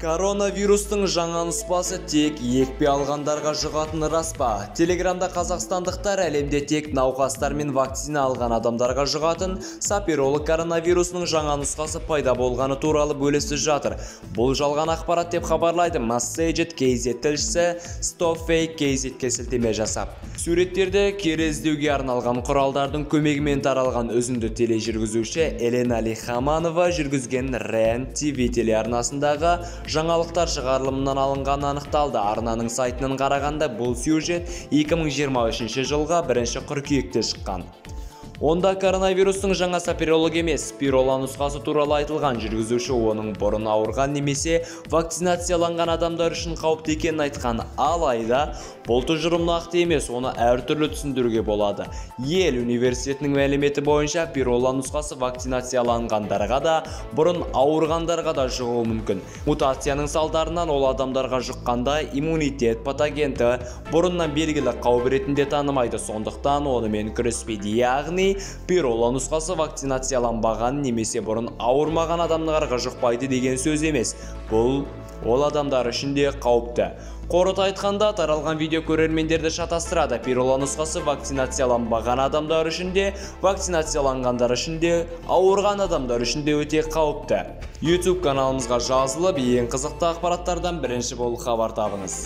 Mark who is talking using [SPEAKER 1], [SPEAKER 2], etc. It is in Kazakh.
[SPEAKER 1] Коронавирустың жаңа нұсқасы тек екпе алғандарға жұғатыны рас па? Телеграмда қазақстандықтар әлемде тек науқастар мен вакцина алған адамдарға жұғатын сапиролог коронавирусының жаңа нұсқасы пайда болғаны туралы бөлісіп жатыр. Бұл жалған ақпарат деп хабарлайды Messaged KZ тілшісі StopFake KZ-ке сілтеме жасап. Суреттерді кері іздеуге арналған құралдардың көмегімен таралған үзінді тележүргізуші Елена Лихаманова жүргізген REN TV телеарнасындағы жаңалықтар шығарылымынан алынған анықталды. Арнаның сайтынан қарағанда бұл сюжет 2023 жылға 1 қыркүйекте шыққан. Онда коронавирустың жаңа сапиролог емес, спирола нұсқасы туралы айтылған. Жүргізуші оның бұрын ауырған немесе вакцинацияланған адамдар үшін қауіпті екенін айтқан. Алайда бұл тұжырым нақты емес, оны әртүрлі түсіндіруге болады. Йель университетінің мәліметі бойынша спирола нұсқасы вакцинацияланғандарға да, бұрын ауырғандарға да жұғуы мүмкін. Мутацияның салдарынан ол адамдарға жұққанда иммунитет патогенті бұрыннан белгілі қауіп ретінде танымайды, сондықтан онымен күреспейді. Яғни спирола нұсқасы вакцинацияланбаған немесе бұрын ауырмаған адамдарға жұқпайды деген сөз емес. Бұл ол адамдар үшін де қауіпті. Қорыта айтқанда, таралған видео көрермендерді шатастырады. Спирола нұсқасы вакцинацияланбаған адамдар үшін де, вакцинацияланғандар үшін де, ауырған адамдар үшін де өте қауіпті. YouTube каналымызға жазылып, ең қызықты ақпараттардан бірінші болып хабар табыңыз.